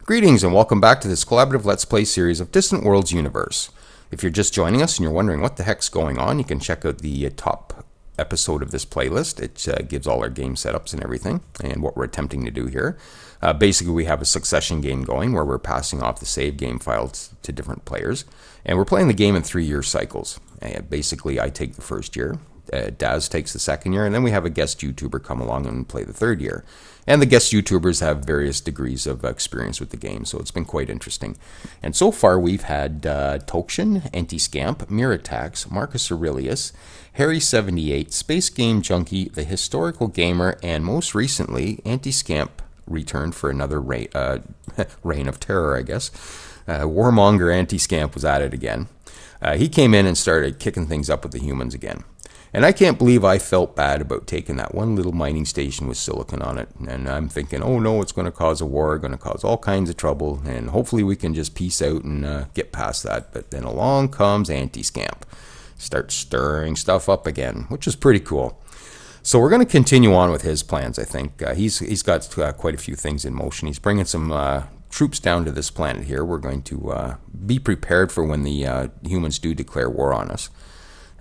Greetings and welcome back to this collaborative Let's Play series of Distant Worlds Universe. If you're just joining us and you're wondering what the heck's going on, you can check out the top episode of this playlist. It gives all our game setups and everything and what we're attempting to do here. Basically, we have a succession game going where we're passing off the save game files to different players. And we're playing the game in 3-year cycles. Basically, I take the first year, Daz takes the second year, and then we have a guest YouTuber come along and play the third year. And the guest YouTubers have various degrees of experience with the game, so it's been quite interesting. And so far we've had Tokshen, Antiscamp, Myratax, MarcusAurelius, Harry78, Space Game Junkie, TheHistoricalGamer, and most recently, Antiscamp returned for another reign of terror, I guess. Warmonger Antiscamp was at it again. He came in and started kicking things up with the humans again. And I can't believe I felt bad about taking that one little mining station with silicon on it. And I'm thinking, oh no, it's going to cause a war, going to cause all kinds of trouble, and hopefully we can just peace out and get past that. But then along comes Antiscamp. Starts stirring stuff up again, which is pretty cool. So we're going to continue on with his plans, I think. He's got quite a few things in motion. He's bringing some troops down to this planet here. We're going to be prepared for when the humans do declare war on us.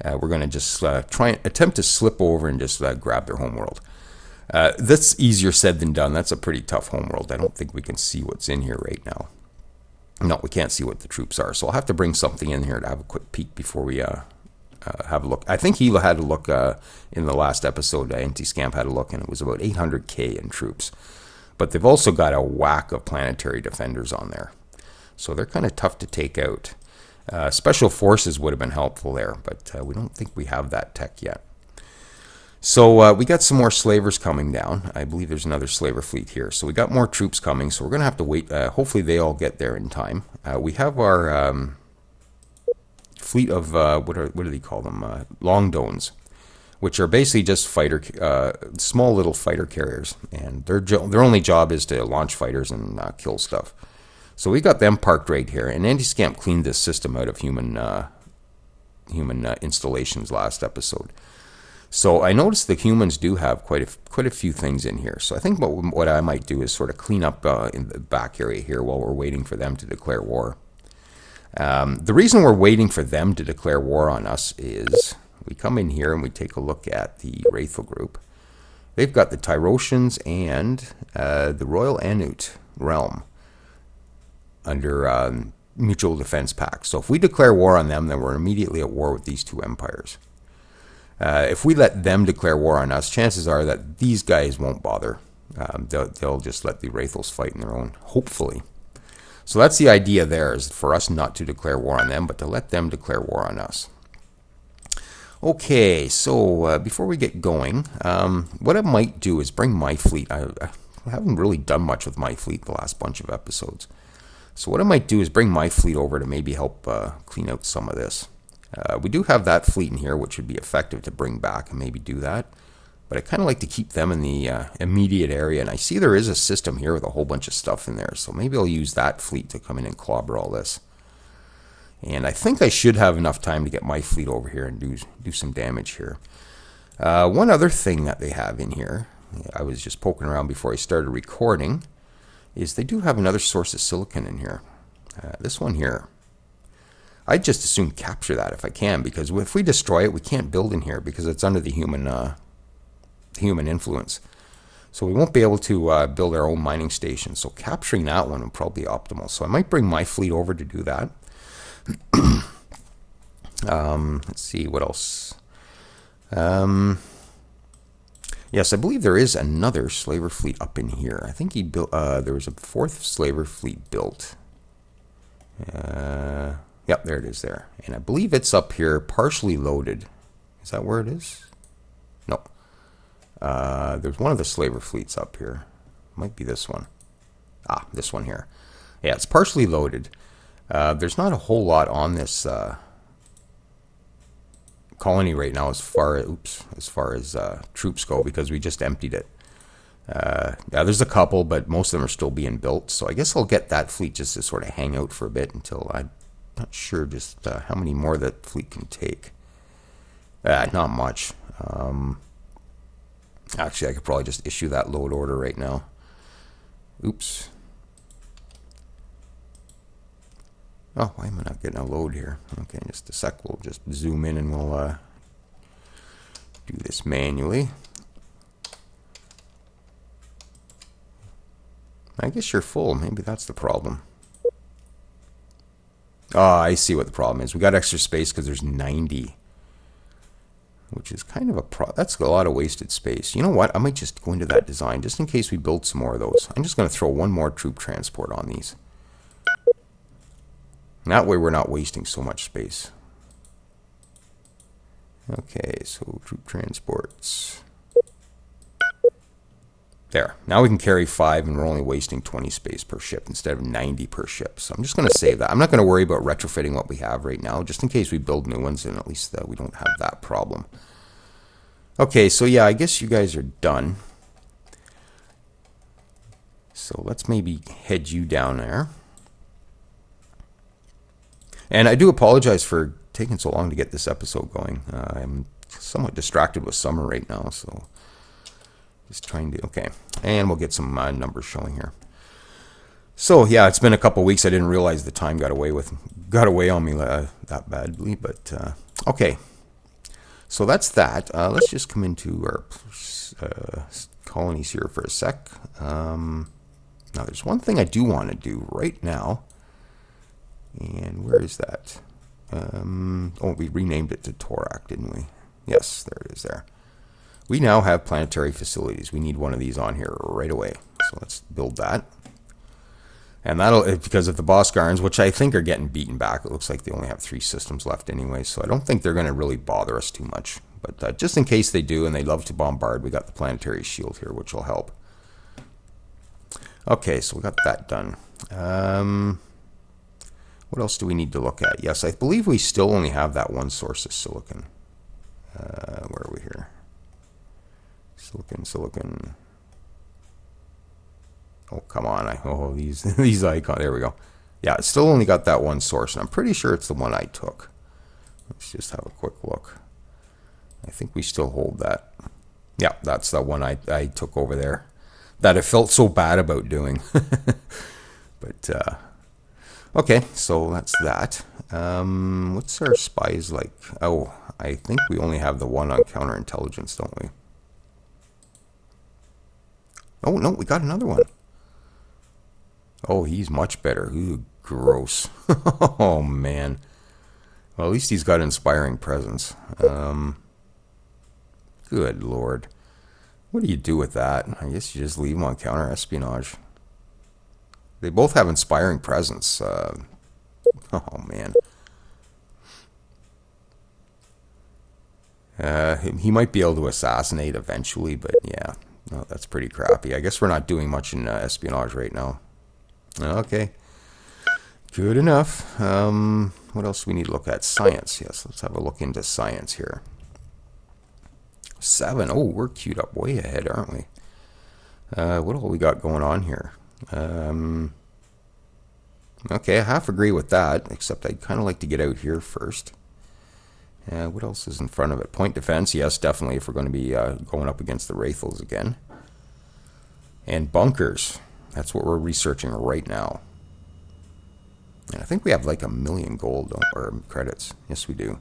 We're going to just try and attempt to slip over and just grab their homeworld. That's easier said than done. That's a pretty tough homeworld. I don't think we can see what's in here right now. No, we can't see what the troops are. So I'll have to bring something in here to have a quick peek before we have a look. I think he had a look in the last episode. Antiscamp had a look, and it was about 800k in troops. But they've also got a whack of planetary defenders on there. So they're kind of tough to take out. Special forces would have been helpful there, but we don't think we have that tech yet. So we got some more slavers coming down. I believe there's another slaver fleet here. So we got more troops coming, so we're going to have to wait. Hopefully they all get there in time. We have our fleet of, what do they call them? Longdones, which are basically just small little fighter carriers. And their only job is to launch fighters and kill stuff. So we got them parked right here, and Antiscamp cleaned this system out of human installations last episode. So I noticed the humans do have quite a few things in here. So I think what I might do is sort of clean up in the back area here while we're waiting for them to declare war. The reason we're waiting for them to declare war on us is we come in here and we take a look at the Wraithal group. They've got the Tyrosians and the Royal Anute realm under mutual defense pact. So if we declare war on them, then we're immediately at war with these two empires. If we let them declare war on us, chances are that these guys won't bother. They'll just let the Wraithals fight in their own, hopefully. So that's the idea there, is for us not to declare war on them, but to let them declare war on us. Okay, so before we get going, what I might do is bring my fleet. I haven't really done much with my fleet the last bunch of episodes. So what I might do is bring my fleet over to maybe help clean out some of this. We do have that fleet in here, which would be effective to bring back and maybe do that. But I kind of like to keep them in the immediate area. And I see there is a system here with a whole bunch of stuff in there. So maybe I'll use that fleet to come in and clobber all this. And I think I should have enough time to get my fleet over here and do some damage here. One other thing that they have in here, I was just poking around before I started recording, is they do have another source of silicon in here. This one here. I'd just as soon capture that if I can, because if we destroy it, we can't build in here because it's under the human influence. So we won't be able to build our own mining station. So capturing that one would probably be optimal. So I might bring my fleet over to do that. Let's see, what else? Yes, I believe there is another slaver fleet up in here. I think he built. There was a 4th slaver fleet built. Yep, there it is there. And I believe it's up here, partially loaded. Is that where it is? No. There's one of the slaver fleets up here. Might be this one. Ah, this one here. Yeah, it's partially loaded. There's not a whole lot on this colony right now as far as troops go, because we just emptied it. Yeah, there's a couple, but most of them are still being built. So I guess I'll get that fleet just to sort of hang out for a bit until I'm not sure just how many more that fleet can take. Not much. Actually, I could probably just issue that load order right now. Oops. Oh, why am I not getting a load here? Okay, just a sec. We'll just zoom in and we'll do this manually. I guess you're full. Maybe that's the problem. Oh, I see what the problem is. We got extra space because there's 90. Which is kind of that's a lot of wasted space. You know what? I might just go into that design just in case we build some more of those. I'm just going to throw one more troop transport on these. And that way we're not wasting so much space. Okay, so troop transports. There. Now we can carry 5 and we're only wasting 20 space per ship instead of 90 per ship. So I'm just going to save that. I'm not going to worry about retrofitting what we have right now, just in case we build new ones and at least we don't have that problem. Okay, so yeah, I guess you guys are done. So let's maybe head you down there. And I do apologize for taking so long to get this episode going. I'm somewhat distracted with summer right now, so just trying to, okay. And we'll get some numbers showing here. So yeah, it's been a couple weeks. I didn't realize the time got away on me that badly, but okay. So that's that. Let's just come into our colonies here for a sec. Now there's one thing I do want to do right now. And where is that? Oh, we renamed it to Torak, didn't we? Yes, there it is there. We now have planetary facilities. We need one of these on here right away. So let's build that. And that'll, because of the Boscarans, which I think are getting beaten back. It looks like they only have 3 systems left anyway. So I don't think they're going to really bother us too much. But just in case they do and they love to bombard, we got the planetary shield here, which will help. Okay, so we got that done. What else do we need to look at? Yes, I believe we still only have that one source of silicon. Where are we here? Silicon. Oh, come on. Oh, these icons. There we go. Yeah, it's still only got that one source, and I'm pretty sure it's the one I took. Let's just have a quick look. I think we still hold that. Yeah, that's the one I took over there that I felt so bad about doing. But, okay, so that's that. What's our spies like? Oh, I think we only have the one on counterintelligence, don't we? Oh, no, we got another one. Oh, he's much better. Ooh, gross. Oh, man. Well, at least he's got inspiring presence. Good Lord. What do you do with that? I guess you just leave him on counter-espionage. They both have inspiring presence. Oh, man. He might be able to assassinate eventually, but yeah. No, that's pretty crappy. I guess we're not doing much in espionage right now. Okay. Good enough. What else do we need to look at? Science. Yes, let's have a look into science here. 7. Oh, we're queued up way ahead, aren't we? What all we got going on here? Okay, I half agree with that, except I'd kind of like to get out here first. What else is in front of it? Point defense, yes, definitely, if we're going to be going up against the Wraithels again. And bunkers. That's what we're researching right now. And I think we have like 1 million gold or credits. Yes, we do.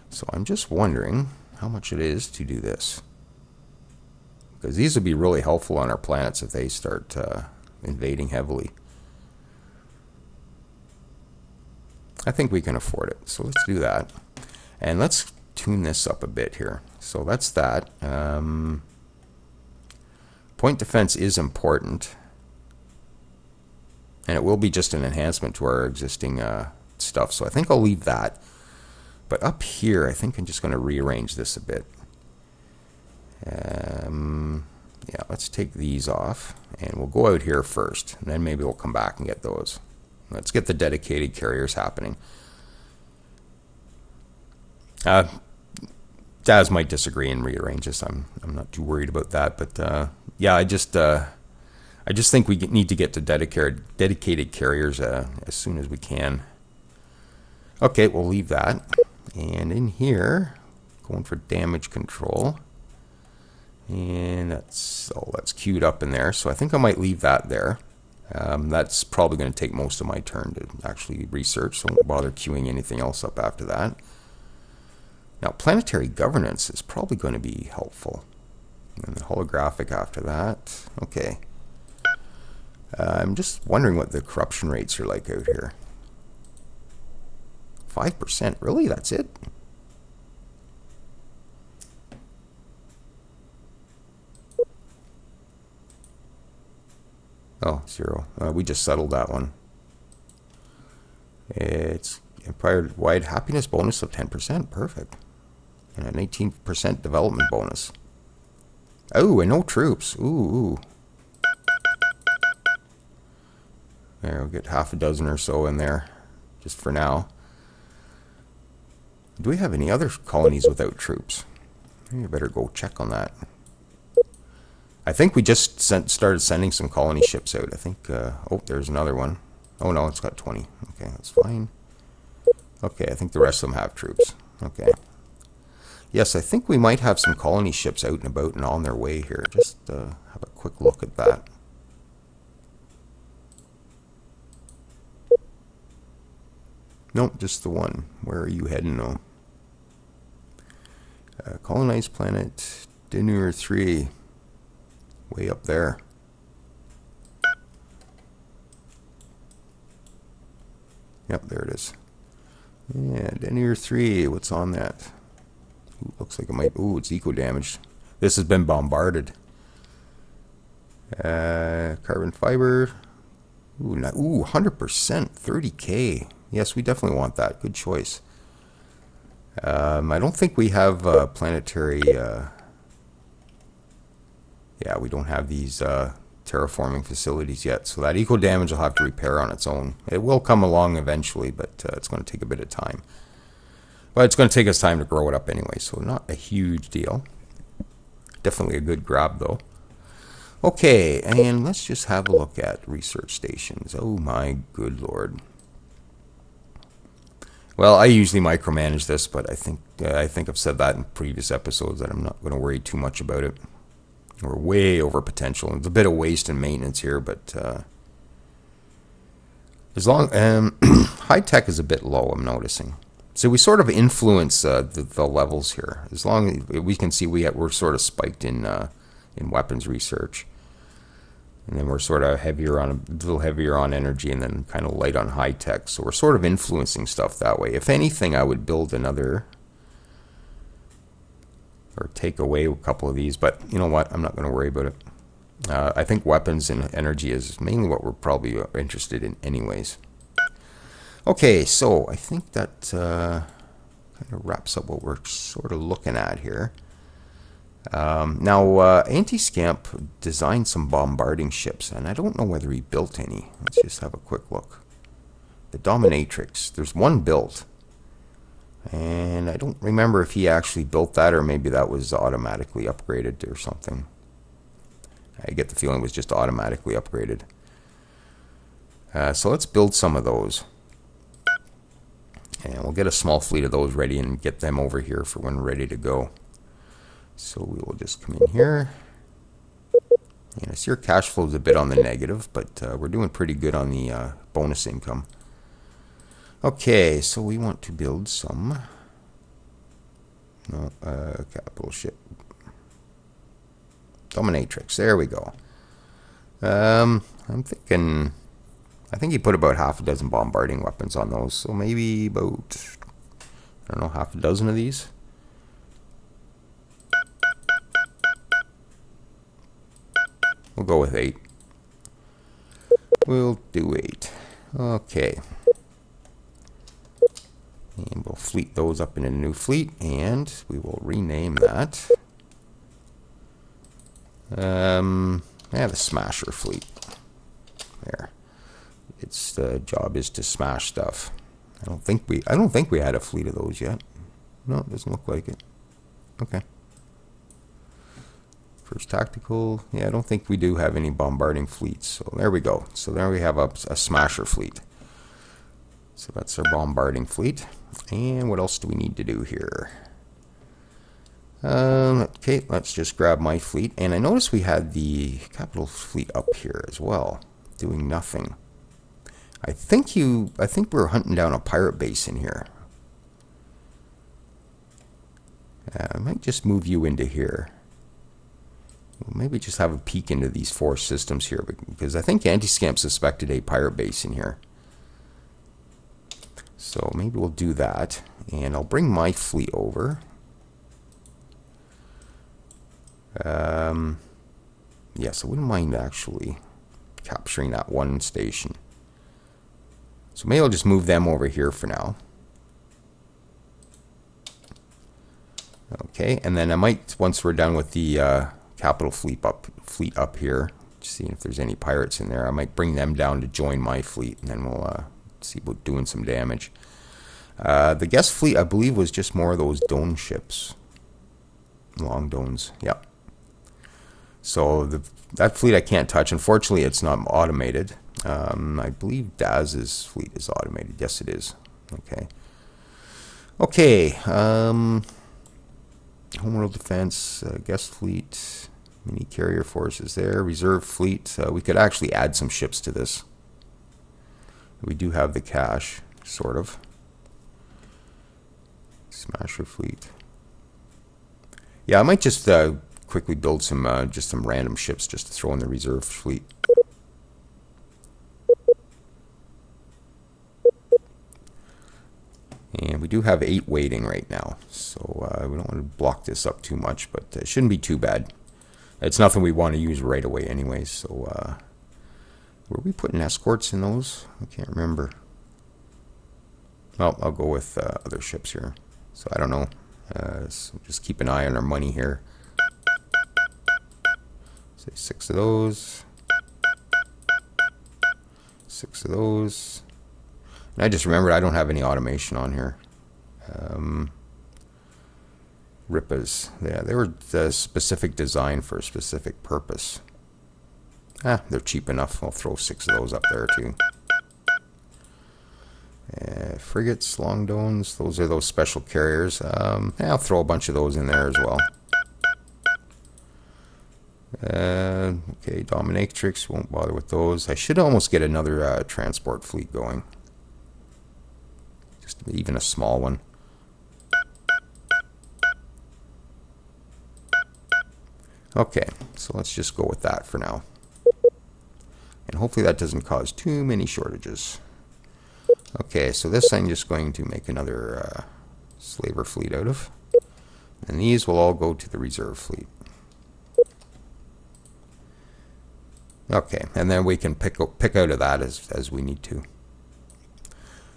So I'm just wondering how much it is to do this. Because these would be really helpful on our planets if they start invading heavily. I think we can afford it. So let's do that. And let's tune this up a bit here. So that's that. Point defense is important. And it will be just an enhancement to our existing stuff. So I think I'll leave that. But up here, I think I'm just going to rearrange this a bit. Yeah, let's take these off. And we'll go out here first. And then maybe we'll come back and get those. Let's get the dedicated carriers happening. Daz might disagree and rearrange this. I'm not too worried about that. But yeah, I just think we need to get to dedicated carriers as soon as we can. Okay, we'll leave that. And in here, going for damage control. And that's queued up in there. So I think I might leave that there. That's probably going to take most of my turn to actually research, so I won't bother queuing anything else up after that. Now, planetary governance is probably going to be helpful. And the holographic after that. Okay. I'm just wondering what the corruption rates are like out here. 5%? Really? That's it? Oh, 0. We just settled that one. It's empire-wide happiness bonus of 10%. Perfect. And an 18% development bonus. Oh, and no troops. Ooh. There, we'll get half a dozen or so in there, just for now. Do we have any other colonies without troops? Maybe I better go check on that. I think we just started sending some colony ships out. I think, oh, there's another one. Oh no, it's got 20. Okay, that's fine. Okay, I think the rest of them have troops. Okay. Yes, I think we might have some colony ships out and about and on their way here. Just have a quick look at that. Nope, just the one. Where are you heading though? Colonized planet, Dinur 3. Way up there. Yep, there it is. Yeah, Dinur 3. What's on that? Ooh, looks like it might. Ooh, it's eco-damaged. This has been bombarded. Carbon fiber. Ooh, 100%. 30K. Yes, we definitely want that. Good choice. I don't think we have planetary... yeah, we don't have these terraforming facilities yet. So that eco-damage will have to repair on its own. It will come along eventually, but it's going to take a bit of time. But it's going to take us time to grow it up anyway, so not a huge deal. Definitely a good grab, though. Okay, and let's just have a look at research stations. Oh my good lord. Well, I usually micromanage this, but I think I've said that in previous episodes that I'm not going to worry too much about it. We're way over potential. There's a bit of waste and maintenance here, but as long high tech is a bit low, I'm noticing. So we sort of influence the levels here. As long as we can see we're sort of spiked in weapons research. And then we're sort of a little heavier on energy, and then kind of light on high tech. So we're sort of influencing stuff that way. If anything, I would build another, or take away a couple of these. But you know what? I'm not going to worry about it. I think weapons and energy is mainly what we're probably interested in anyways. Okay, so I think that kind of wraps up what we're sort of looking at here. Now, Antiscamp designed some bombarding ships, and I don't know whether he built any. Let's just have a quick look. The Dominatrix, there's one built, and I don't remember if he actually built that, or maybe that was automatically upgraded or something. I get the feeling it was just automatically upgraded. So let's build some of those. And we'll get a small fleet of those ready and get them over here for when we're ready to go. So we will just come in here. And I see our cash flow is a bit on the negative, but we're doing pretty good on the bonus income. Okay, so we want to build some capital ship. Dominatrix, there we go. I'm thinking, I think he put about half a dozen bombarding weapons on those, so maybe about, I don't know, half a dozen of these. We'll go with 8. We'll do 8. Okay. And we'll fleet those up in a new fleet, and we will rename that. The Smasher fleet. There. Its job is to smash stuff. I don't think we had a fleet of those yet. No, it doesn't look like it. Okay. First tactical. Yeah, I don't think we do have any bombarding fleets. So there we go. So there we have a Smasher fleet. So that's our bombarding fleet. And what else do we need to do here? Okay, let's just grab my fleet. And I noticed we had the capital fleet up here as well. doing nothing. I think we're hunting down a pirate base in here. I might just move you into here. We'll maybe just have a peek into these 4 systems here, because I think Antiscamp suspected a pirate base in here. So maybe we'll do that, and I'll bring my fleet over. Yes, I wouldn't mind actually capturing that one station. So maybe I'll just move them over here for now. Okay, and then I might, once we're done with the capital fleet up here, seeing if there's any pirates in there, I might bring them down to join my fleet, and then we'll see about doing some damage. The guest fleet, I believe, was just more of those Doan ships. Long Doans, yep. So that fleet I can't touch. Unfortunately, it's not automated. I believe Daz's fleet is automated. Yes, it is. Okay. Okay. Homeworld defense, guest fleet, mini carrier forces there, reserve fleet. We could actually add some ships to this. We do have the cash, sort of. Smasher fleet. Yeah, I might just quickly build some just some random ships just to throw in the reserve fleet. And we do have 8 waiting right now, so we don't want to block this up too much, but it shouldn't be too bad. It's nothing we want to use right away anyway, so were we putting escorts in those? I can't remember. Well, I'll go with other ships here, so I don't know. So just keep an eye on our money here. Say 6 of those. 6 of those. And I just remembered I don't have any automation on here. Rippas. Yeah, they were the specific design for a specific purpose. They're cheap enough. I'll throw 6 of those up there too. Frigates, long domes, those are those special carriers. I'll throw a bunch of those in there as well. Okay, dominatrix, won't bother with those. I should almost get another transport fleet going. Just even a small one. Okay, so let's just go with that for now. And hopefully that doesn't cause too many shortages. Okay, so this I'm just going to make another slaver fleet out of. And these will all go to the reserve fleet. Okay, and then we can pick out of that as we need to.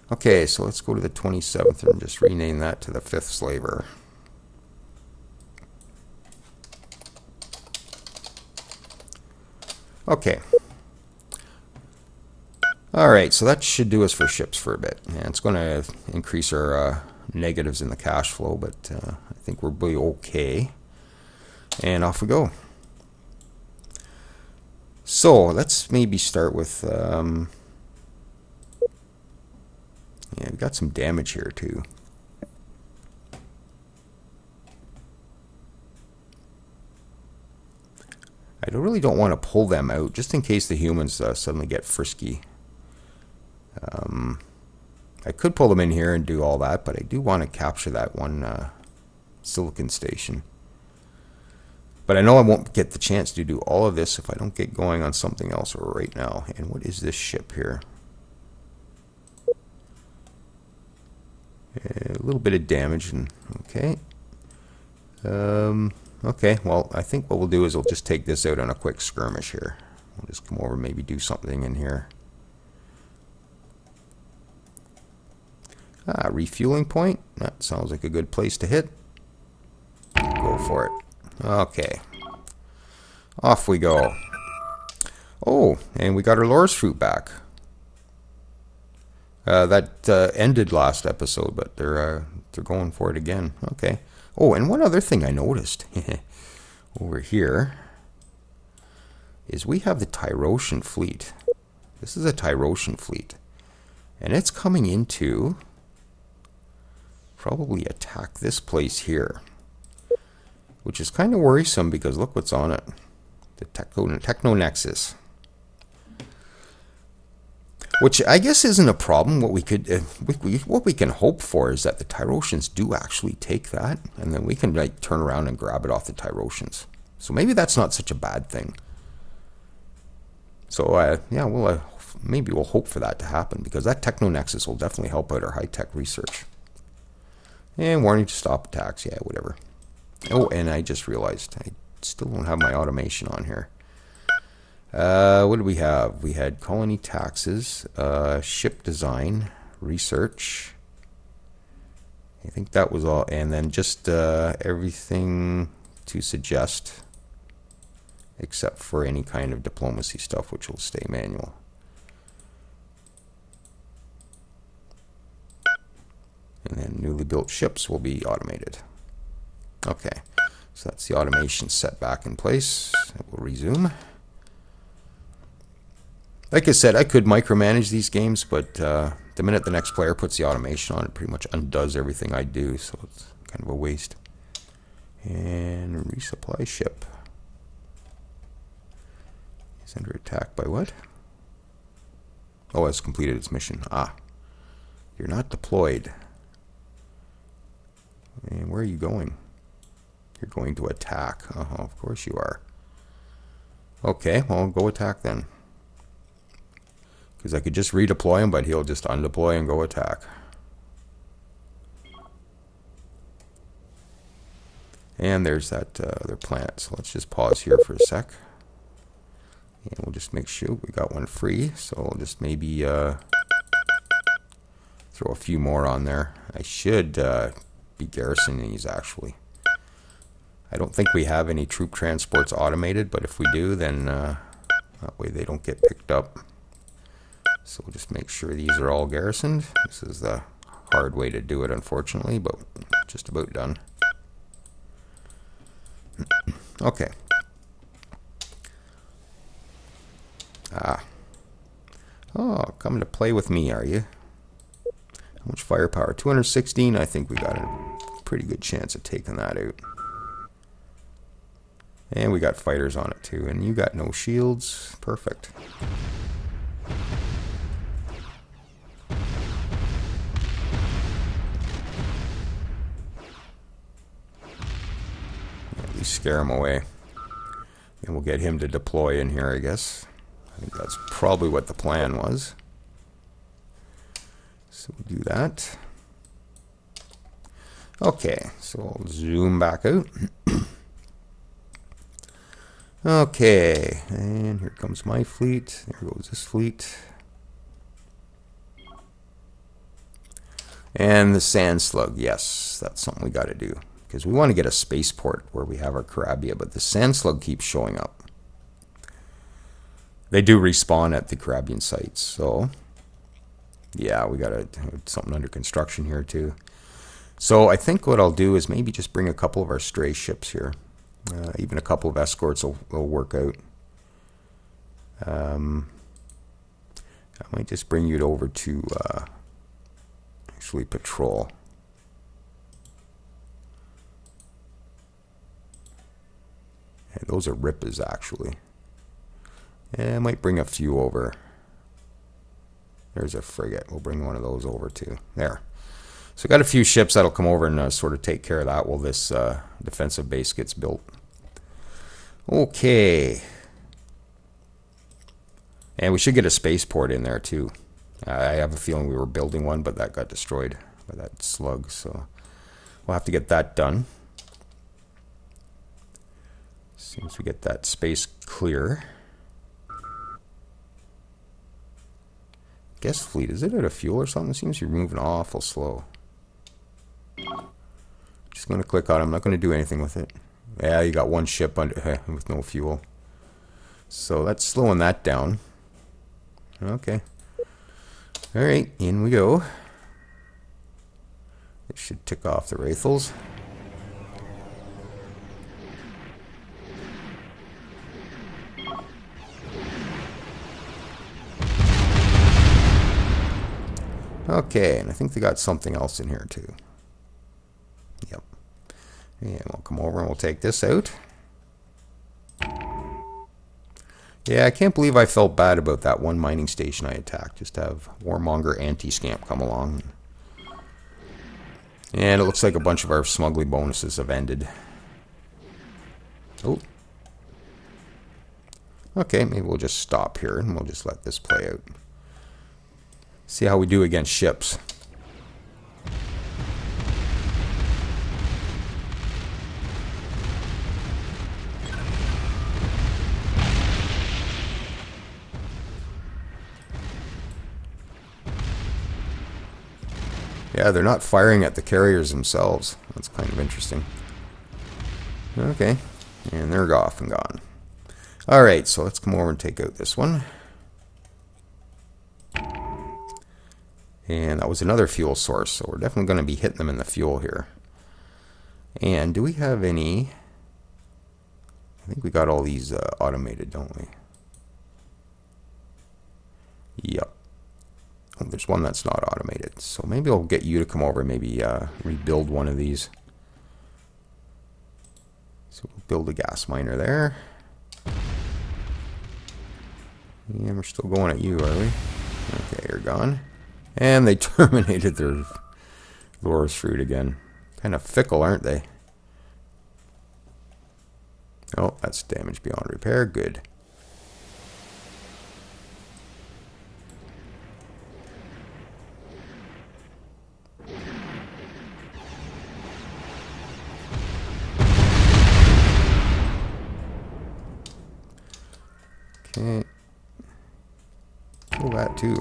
Okay, so let's go to the 27th and just rename that to the 5th slaver. Okay. Alright, so that should do us for ships for a bit. And it's going to increase our negatives in the cash flow, but I think we'll be okay. And off we go. So, let's maybe start with... yeah, we got some damage here too. I really don't want to pull them out, just in case the humans suddenly get frisky. I could pull them in here and do all that, but I do want to capture that one silicon station. But I know I won't get the chance to do all of this if I don't get going on something else right now. And what is this ship here? A little bit of damage. And okay. Okay, well, I think what we'll do is we'll just take this out on a quick skirmish here. We'll just come over and maybe do something in here. Refueling point. That sounds like a good place to hit. Go for it. Okay. Off we go. Oh, and we got our Lore's fruit back. That ended last episode, but they're going for it again. Okay. Oh, and one other thing I noticed over here is we have the Tyroshan fleet. This is a Tyroshan fleet. And it's coming into probably attack this place here. Which is kind of worrisome because look what's on it. The Techno Nexus. Which I guess isn't a problem. What we could, what we can hope for is that the Tyrosians do actually take that, and then we can like turn around and grab it off the Tyrosians. So maybe that's not such a bad thing. So yeah, we'll maybe we'll hope for that to happen, because that Techno Nexus will definitely help out our high-tech research. And warning to stop attacks. Yeah, whatever. Oh, and I just realized I still don't have my automation on here. What did we have? We had colony taxes, ship design, research. I think that was all. And then just everything to suggest, except for any kind of diplomacy stuff, which will stay manual. And then newly built ships will be automated. Okay, so that's the automation set back in place. We'll resume. Like I said, I could micromanage these games, but the minute the next player puts the automation on, it pretty much undoes everything I do, so it's kind of a waste. And resupply ship. It's under attack by what? Oh, it's completed its mission. Ah, you're not deployed. And where are you going? You're going to attack. Of course you are. Okay, well, go attack then. Because I could just redeploy him, but he'll just undeploy and go attack. And there's that other planet. So let's just pause here for a sec. And we'll just make sure we got one free. So we'll just maybe throw a few more on there. I should be garrisoning these, actually. I don't think we have any troop transports automated, but if we do, then that way they don't get picked up. So we'll just make sure these are all garrisoned. This is the hard way to do it, unfortunately, but just about done. Okay. Oh, come to play with me, are you? How much firepower? 216. I think we got a pretty good chance of taking that out. And we got fighters on it too. And you got no shields. Perfect. At least scare him away. And we'll get him to deploy in here, I guess. I think that's probably what the plan was. So we'll do that. Okay, so I'll zoom back out. Okay, and here comes my fleet. There goes this fleet. And the sand slug, yes, that's something we got to do. Because we want to get a spaceport where we have our Carabia, but the sand slug keeps showing up. They do respawn at the Carabian sites, so yeah, we got something under construction here too. So I think what I'll do is maybe just bring a couple of our stray ships here. Even a couple of escorts will work out. I might just bring you over to actually patrol. And those are rippers, actually. And I might bring a few over. There's a frigate. We'll bring one of those over too. There. So I got a few ships that'll come over and sort of take care of that while this defensive base gets built. Okay. And we should get a spaceport in there too. I have a feeling we were building one, but that got destroyed by that slug. So we'll have to get that done. As soon as we get that space clear. Guest fleet, is it out of fuel or something? It seems to be moving awful slow. Just going to click on it. I'm not going to do anything with it. Yeah, you got one ship under with no fuel. So that's slowing that down. Okay. Alright, in we go. It should tick off the Wraithels. Okay, and I think they got something else in here too. Yep. And we'll come over and we'll take this out. Yeah, I can't believe I felt bad about that one mining station I attacked. Just to have Warmonger Antiscamp come along. And it looks like a bunch of our smuggling bonuses have ended. Oh. Okay, maybe we'll just stop here and we'll just let this play out. See how we do against ships. Yeah, they're not firing at the carriers themselves. That's kind of interesting. Okay, and they're off and gone. Alright, so let's come over and take out this one. And that was another fuel source, so we're definitely going to be hitting them in the fuel here. And do we have any... I think we got all these automated, don't we? Yep. Oh, there's one that's not automated, so maybe I'll get you to come over and maybe rebuild one of these. So we'll build a gas miner there. And we're still going at you, are we? Okay, you're gone. And they terminated their Loris fruit again. Kind of fickle, aren't they? Oh, that's damage beyond repair. Good. Okay. Kill that too.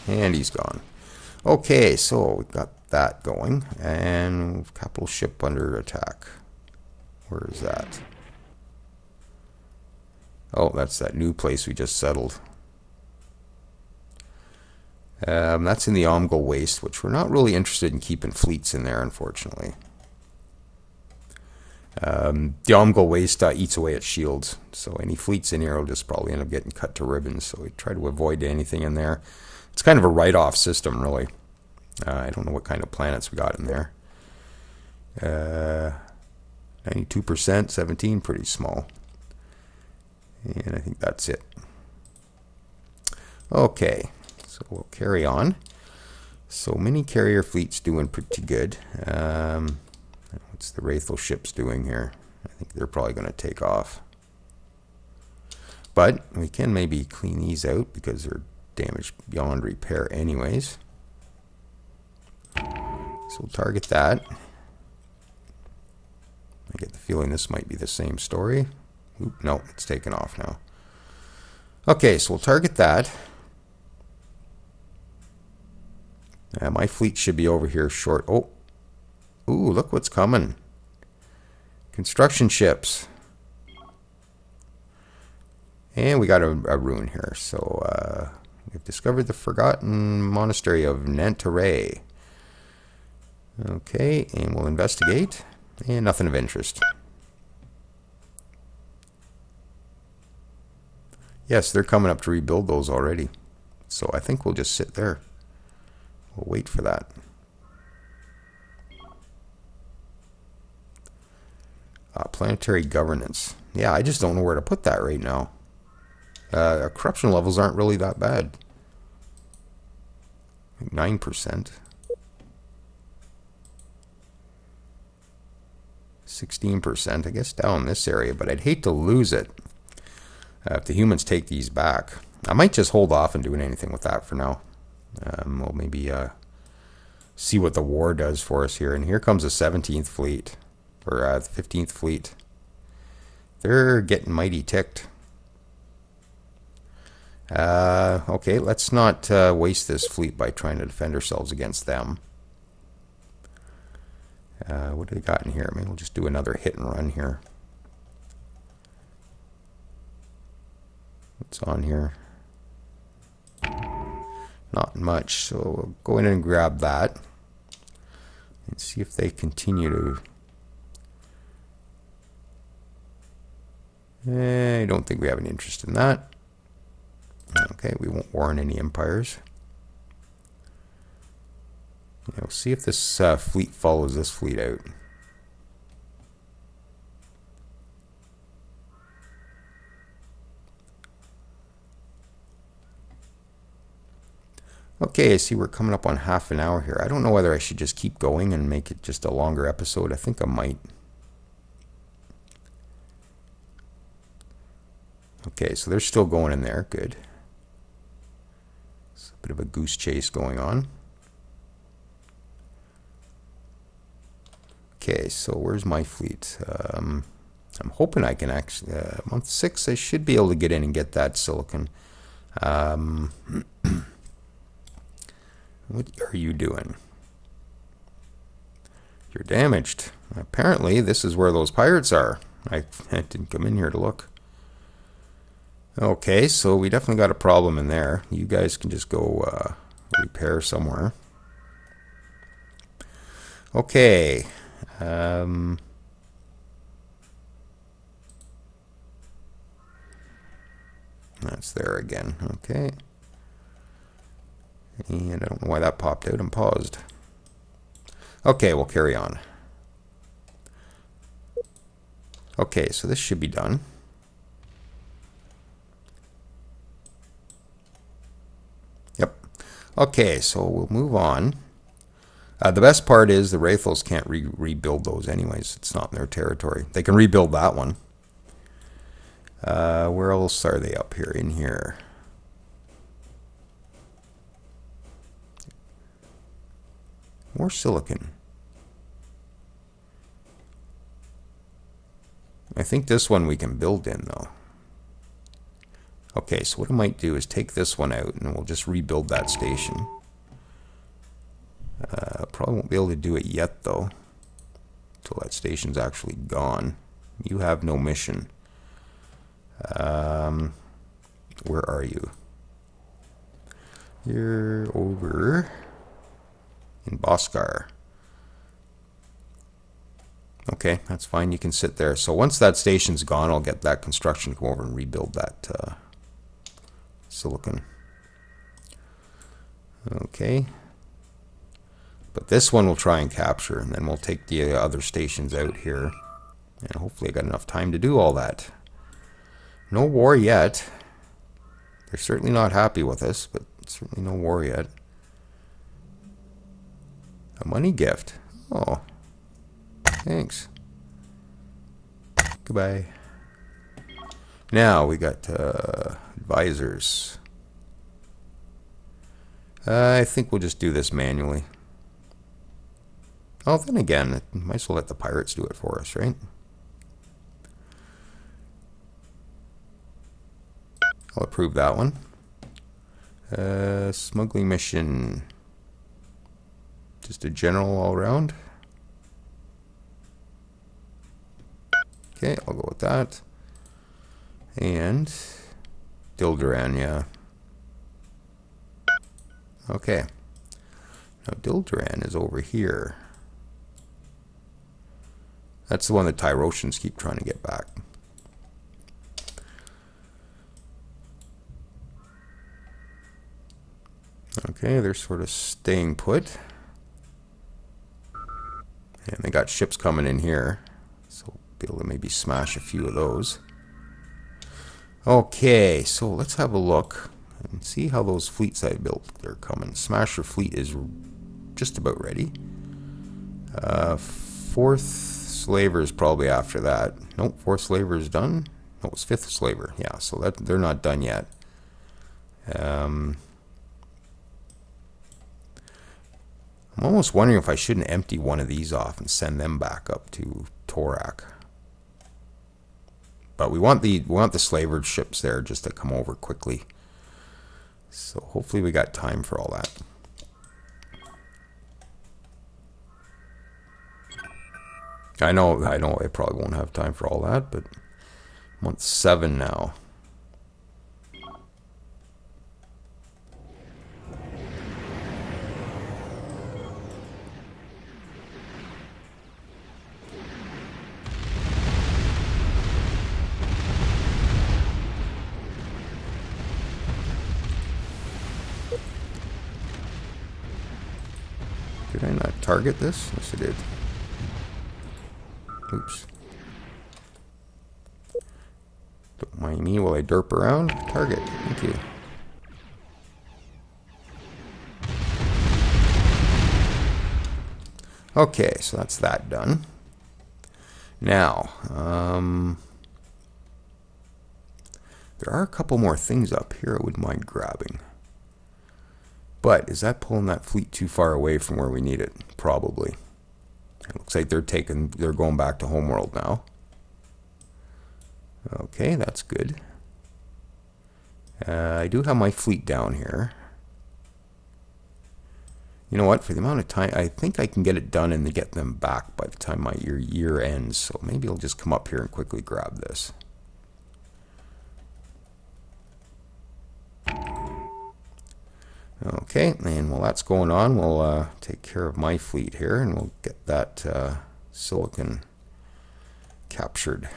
And he's gone. Okay, so we've got that going. And capital ship under attack. Where is that? Oh, that's that new place we just settled. That's in the Omgol Waste, which we're not really interested in keeping fleets in there, unfortunately. The Omgol Waste eats away at shields, so any fleets in here will just probably end up getting cut to ribbons, so we try to avoid anything in there. It's kind of a write-off system, really. I don't know what kind of planets we got in there. 92%, 17, pretty small. And I think that's it. Okay, so we'll carry on. So mini carrier fleet's doing pretty good. What's the Wraithel ships doing here? I think they're probably going to take off. But we can maybe clean these out because they're damaged beyond repair anyways. So we'll target that. I get the feeling this might be the same story. Oop, no, it's taken off now. Okay, so we'll target that. My fleet should be over here short. Oh, ooh, look what's coming. Construction ships. And we got a rune here. So we've discovered the forgotten monastery of Nantaray. Okay, and we'll investigate. And nothing of interest. Yes, they're coming up to rebuild those already. So I think we'll just sit there. We'll wait for that. Planetary governance. Yeah, I just don't know where to put that right now. Our corruption levels aren't really that bad. 9%. 16%, I guess, down in this area, but I'd hate to lose it if the humans take these back. I might just hold off on doing anything with that for now. We'll maybe see what the war does for us here. And here comes the 17th fleet, or the 15th fleet. They're getting mighty ticked. Okay, let's not waste this fleet by trying to defend ourselves against them. What do they got in here? Maybe we'll just do another hit and run here. What's on here? Not much, so we'll go in and grab that and see if they continue to... I don't think we have any interest in that. Okay, we won't warn any empires. We'll see if this fleet follows this fleet out. Okay, I see we're coming up on half an hour here. I don't know whether I should just keep going and make it just a longer episode. I think I might. Okay, so they're still going in there. Good. It's a bit of a goose chase going on. Okay, so where's my fleet? I'm hoping I can actually... month 6, I should be able to get in and get that silicon. What are you doing? You're damaged. Apparently, this is where those pirates are. I didn't come in here to look. Okay, so we definitely got a problem in there. You guys can just go repair somewhere. Okay. That's there again. Okay. And I don't know why that popped out and paused. Okay, we'll carry on. Okay, so this should be done. Yep. Okay, so we'll move on. The best part is the Wraithels can't rebuild those anyways. It's not in their territory. They can rebuild that one. Where else are they up here? In here. More silicon. I think this one we can build in though. Okay, so what I might do is take this one out and we'll just rebuild that station. Probably won't be able to do it yet though, until that station's actually gone. You have no mission. Where are you? You're over in Boscar. Okay, that's fine. You can sit there. So once that station's gone, I'll get that construction to come over and rebuild that silicon. Okay. But this one we'll try and capture, and then we'll take the other stations out here. And hopefully I got enough time to do all that. No war yet. They're certainly not happy with us, but certainly no war yet. A money gift. Oh. Thanks. Goodbye. Now we got advisors. I think we'll just do this manually. Oh, then again, might as well let the pirates do it for us, right? I'll approve that one. Smuggling mission. Just a general all around. Okay, I'll go with that. And Dildaran, yeah. Okay. Now Dildaran is over here. That's the one that Tyrotians keep trying to get back. Okay, they're sort of staying put. And they got ships coming in here. So we'll be able to maybe smash a few of those. Okay, so let's have a look and see how those fleets I built are coming. Smasher fleet is just about ready. Fourth slaver is probably after that. Nope, fourth slaver is done. No, it's fifth slaver. Yeah, so that they're not done yet. I'm almost wondering if I shouldn't empty one of these off and send them back up to Torak. But we want the slaver ships there just to come over quickly. So hopefully we got time for all that. I know I probably won't have time for all that, but month 7 now. Did I not target this? Yes, I did. Oops. Don't mind me while I derp around. Target. Thank you. Okay, so that's that done. Now, there are a couple more things up here I wouldn't mind grabbing. But is that pulling that fleet too far away from where we need it? Probably. It looks like they're going back to homeworld now. Okay, that's good. I do have my fleet down here. You know what? For the amount of time, I think I can get it done and get them back by the time my year ends. So maybe I'll just come up here and quickly grab this. Okay, and while that's going on, we'll take care of my fleet here, and we'll get that silicon captured.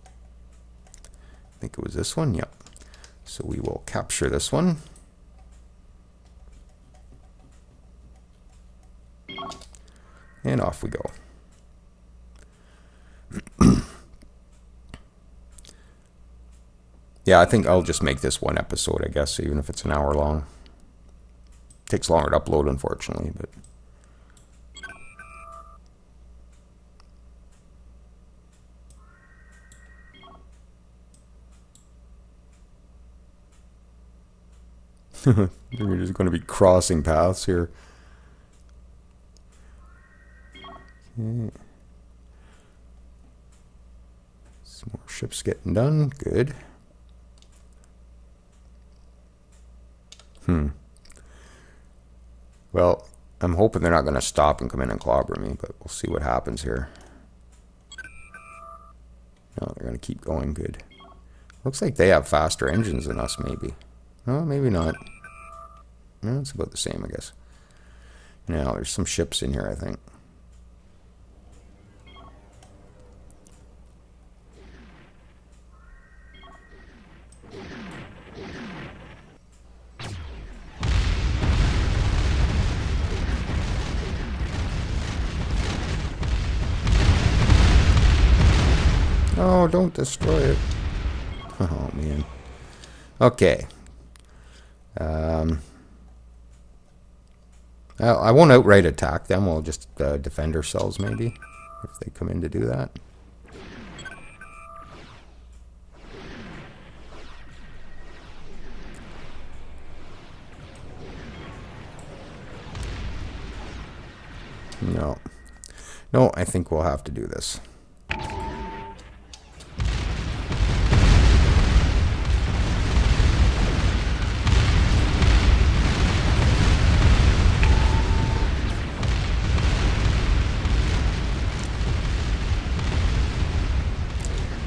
I think it was this one, yep. So we will capture this one. And off we go. Yeah, I think I'll just make this one episode, I guess, even if it's an hour long. Takes longer to upload, unfortunately, but... We're just going to be crossing paths here. Okay. Some more ships getting done. Good. Well, I'm hoping they're not going to stop and come in and clobber me, but we'll see what happens here. No, they're going to keep going. Good. Looks like they have faster engines than us, maybe. No, maybe not. No, it's about the same, I guess. Now, there's some ships in here, I think. Oh, don't destroy it. Oh, man. Okay. I won't outright attack them. We'll just defend ourselves, maybe, if they come in to do that. No. No, I think we'll have to do this.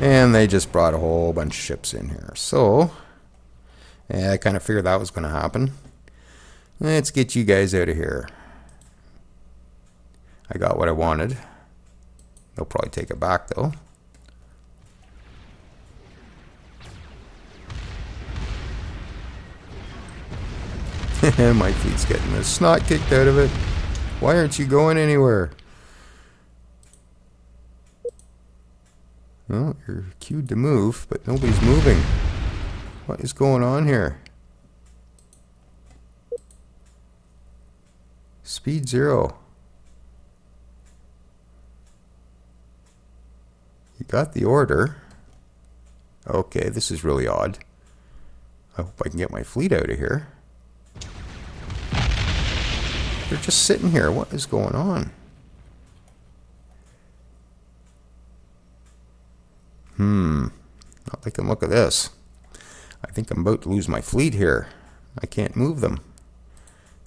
And they just brought a whole bunch of ships in here. So, yeah, I kind of figured that was going to happen. Let's get you guys out of here. I got what I wanted. They'll probably take it back, though. My fleet's getting the snot kicked out of it. Why aren't you going anywhere? Well, you're cued to move, but nobody's moving. What is going on here? Speed 0. You got the order. Okay, this is really odd. I hope I can get my fleet out of here. They're just sitting here. What is going on? Not taking a look at this. I think I'm about to lose my fleet here. I can't move them.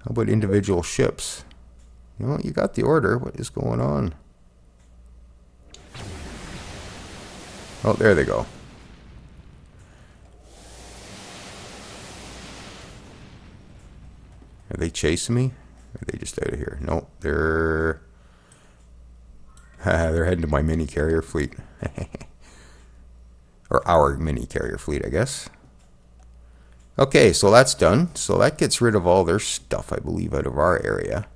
How about individual ships? You know, you got the order. What is going on? Oh, there they go. Are they chasing me? Or are they just out of here? No, they're heading to my mini carrier fleet. Or our mini carrier fleet, I guess. Okay, so that's done. So that gets rid of all their stuff, I believe, out of our area.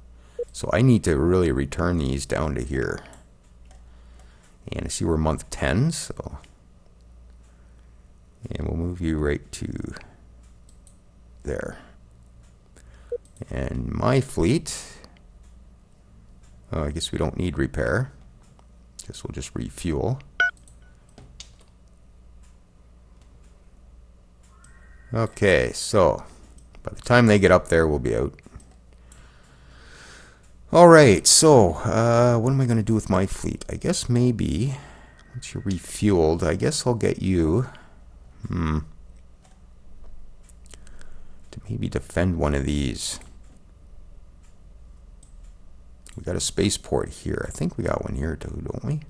So I need to really return these down to here. And I see we're month 10, so... And we'll move you right to there. And my fleet I guess we don't need repair. Guess we'll just refuel. Okay, so by the time they get up there, we'll be out. Alright, so what am I going to do with my fleet? I guess maybe, once you're refueled, I guess I'll get you to maybe defend one of these. We got a spaceport here. I think we got one here too, don't we?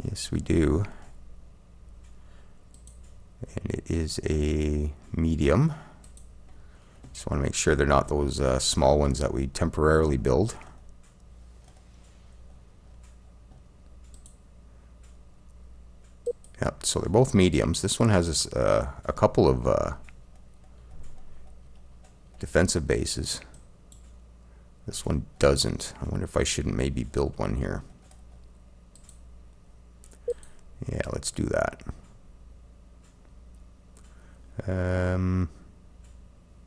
Yes, we do. And it is a medium. Just want to make sure they're not those small ones that we temporarily build. Yep, so they're both mediums. This one has a couple of defensive bases. This one doesn't. I wonder if I shouldn't maybe build one here. Yeah, let's do that.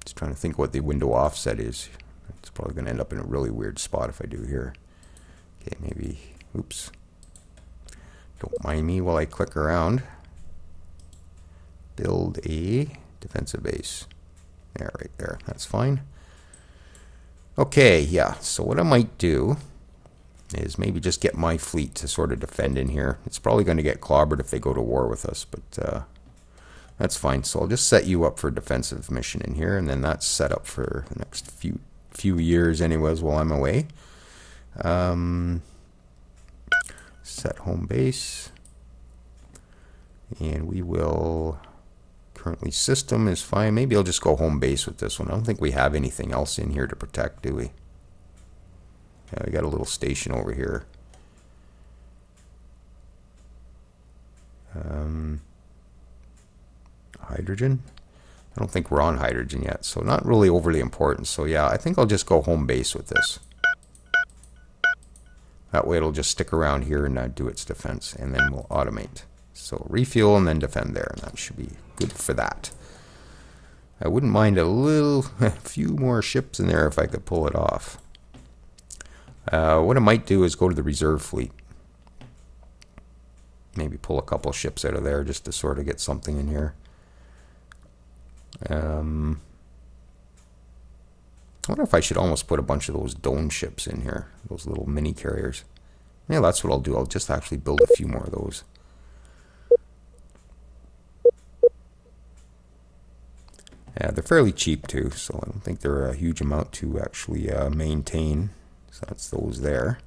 Just trying to think what the window offset is. It's probably going to end up in a really weird spot if I do here. Okay, maybe, oops. Don't mind me while I click around. Build a defensive base. There, right there. That's fine. Okay, yeah. So what I might do is maybe just get my fleet to sort of defend in here. It's probably going to get clobbered if they go to war with us, but that's fine. So I'll just set you up for a defensive mission in here, and then that's set up for the next few years anyways while I'm away. Set home base, and we will currently system is fine. Maybe I'll just go home base with this one. I don't think we have anything else in here to protect, do we? Yeah, we got a little station over here. Hydrogen? I don't think we're on hydrogen yet, so not really overly important. So yeah, I think I'll just go home base with this. That way it'll just stick around here and do its defense, and then we'll automate. So refuel and then defend there, and that should be good for that. I wouldn't mind a few more ships in there if I could pull it off. What I might do is go to the reserve fleet. Maybe pull a couple ships out of there just to sort of get something in here. I wonder if I should almost put a bunch of those dome ships in here, those little mini carriers. Yeah, that's what I'll do. I'll just actually build a few more of those. Yeah, they're fairly cheap too, so I don't think they're a huge amount to actually maintain. So that's those there.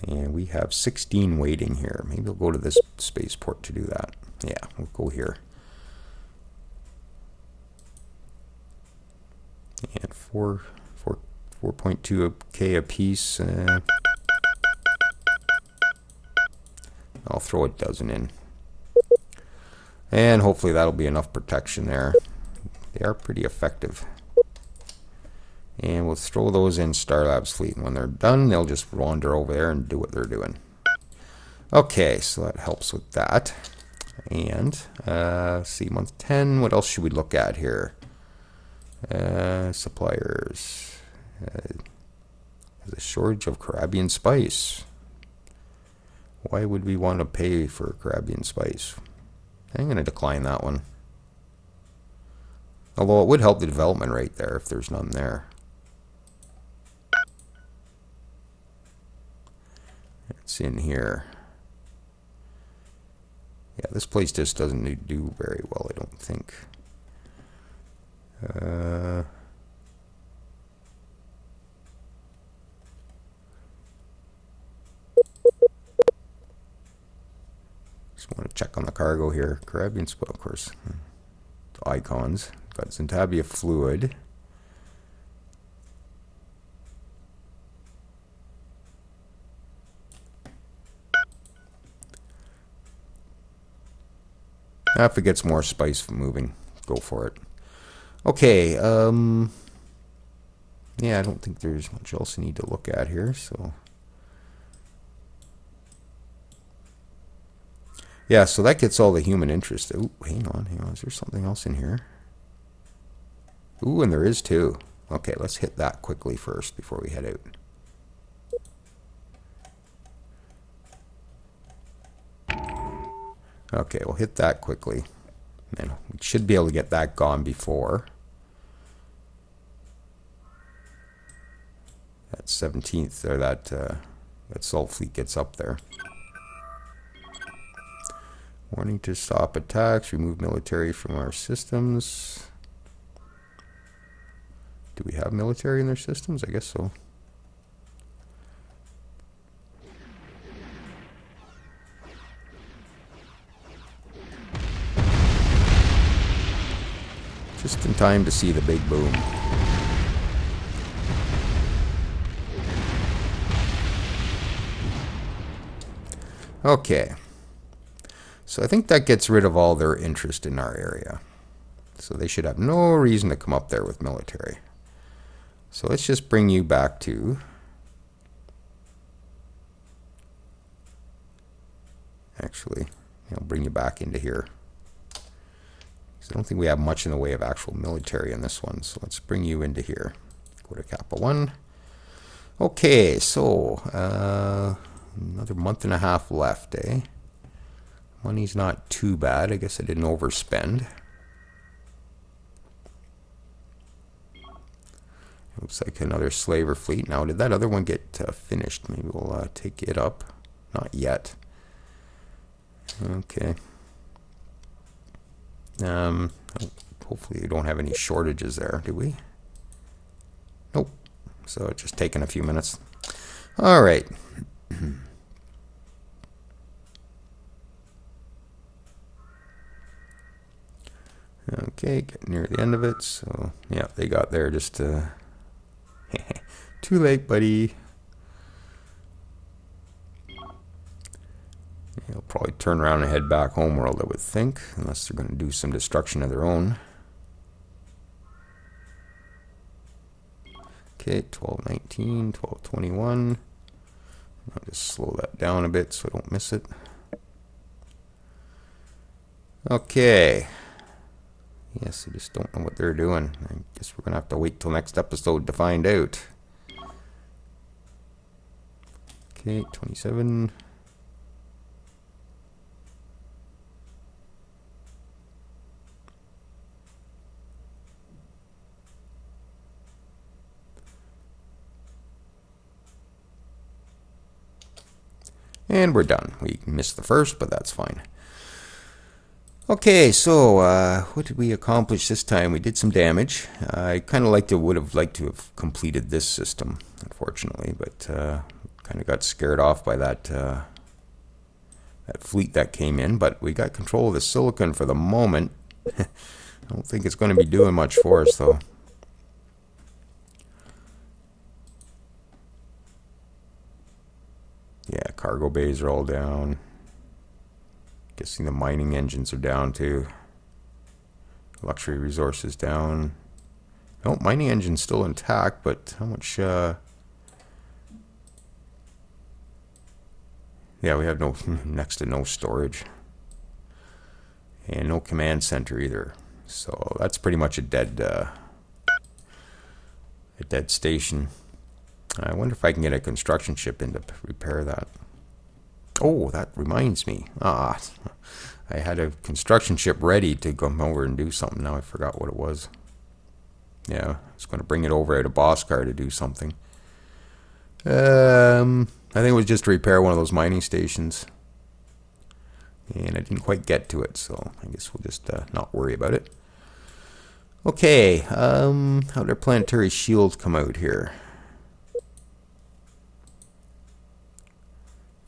And we have 16 waiting here. Maybe we'll go to this spaceport to do that. Yeah, we'll go here. And 4.2k a piece. I'll throw a dozen in. And hopefully that'll be enough protection there. They are pretty effective. And we'll throw those in Starlab's fleet. And when they're done, they'll just wander over there and do what they're doing. Okay, so that helps with that. And, see, month 10, what else should we look at here? Suppliers. There's a shortage of Caribbean spice. Why would we want to pay for Caribbean spice? I'm going to decline that one. Although it would help the development rate there if there's none there. It's in here. Yeah, this place just doesn't do very well, I don't think. Just want to check on the cargo here. Caribbean, of course. Icons. Got Zentabia fluid. If it gets more spice moving, go for it. Okay, yeah, I don't think there's much else I need to look at here, so. Yeah, so that gets all the human interest. Ooh, hang on, is there something else in here? Ooh, and there is too. Okay, let's hit that quickly first before we head out. Okay, we'll hit that quickly. And we should be able to get that gone before that 17th, or that Assault fleet gets up there. Warning to stop attacks, remove military from our systems. Do we have military in their systems? I guess so. Just in time to see the big boom. Okay. So I think that gets rid of all their interest in our area. So they should have no reason to come up there with military. So let's just bring you back to... Actually, I'll bring you back into here. I don't think we have much in the way of actual military in this one, so let's bring you into here. Go to Kappa 1. Okay, so another month and a half left, eh? Money's not too bad. I guess I didn't overspend. Looks like another slaver fleet. Now, did that other one get finished? Maybe we'll take it up. Not yet. Okay. Hopefully we don't have any shortages there, do we? Nope. So it's just taking a few minutes. All right. Okay, getting near the end of it. So yeah, they got there just too late, buddy. They'll probably turn around and head back homeworld, I would think, unless they're going to do some destruction of their own. Okay, 1219, 1221. I'll just slow that down a bit so I don't miss it. Okay. Yes, I just don't know what they're doing. I guess we're going to have to wait till next episode to find out. Okay, 27. And we're done. We missed the first, but that's fine. Okay, so what did we accomplish this time? We did some damage. I kind of would have liked to have completed this system, unfortunately, but kind of got scared off by that that fleet that came in. But we got control of the silicon for the moment. I don't think it's going to be doing much for us, though. Yeah, cargo bays are all down. Guessing the mining engines are down too. Luxury resources down. No, mining engine's still intact, but how much? Yeah, we have no next to no storage, and no command center either. So that's pretty much a dead station. I wonder if I can get a construction ship in to repair that. Oh, that reminds me. I had a construction ship ready to come over and do something. Now I forgot what it was. Yeah, I was going to bring it over at a bosscar to do something. I think it was just to repair one of those mining stations. And I didn't quite get to it, so I guess we'll just not worry about it. Okay, how did our planetary shield come out here?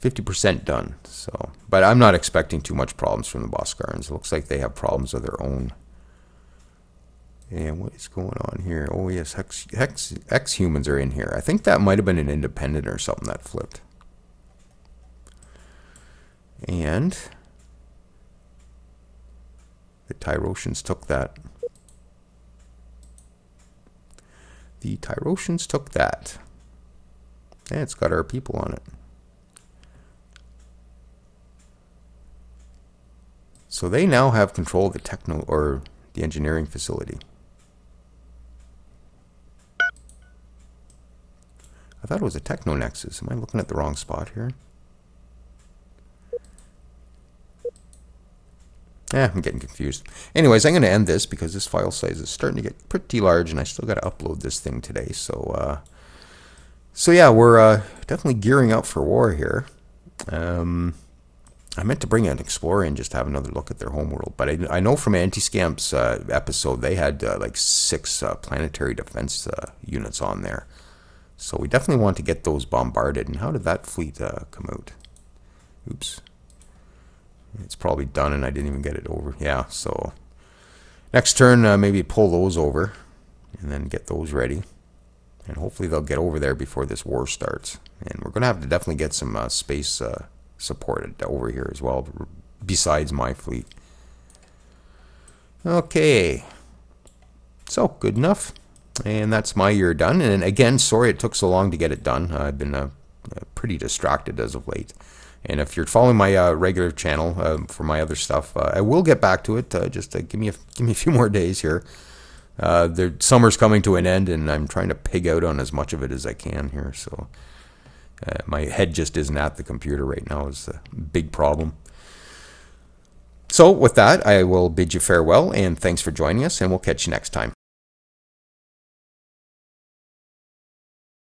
50% done. So, but I'm not expecting too much problems from the Boscarans. It looks like they have problems of their own. And what is going on here? Oh yes, X-humans are in here. I think that might have been an independent or something that flipped. And the Tyrosians took that. The Tyrosians took that. And it's got our people on it. So they now have control of the the engineering facility. thought it was a Techno Nexus. Am I looking at the wrong spot here? I'm getting confused. Anyways, I'm going to end this because this file size is starting to get pretty large, and I still got to upload this thing today. So, yeah, we're definitely gearing up for war here. I meant to bring an explorer and just have another look at their homeworld, but I know from Antiscamp's episode they had like 6 planetary defense units on there. So we definitely want to get those bombarded. And how did that fleet come out? Oops. It's probably done and I didn't even get it over. Yeah, so next turn maybe pull those over and then get those ready. And hopefully they'll get over there before this war starts. And we're going to have to definitely get some space supported over here as well, besides my fleet. Okay. So, good enough. And that's my year done. And again, sorry it took so long to get it done. I've been pretty distracted as of late. And if you're following my regular channel for my other stuff, I will get back to it. Just give me a few more days here. Summer's coming to an end, and I'm trying to pig out on as much of it as I can here. So my head just isn't at the computer right now. Is a big problem. So with that, I will bid you farewell, and thanks for joining us, and we'll catch you next time.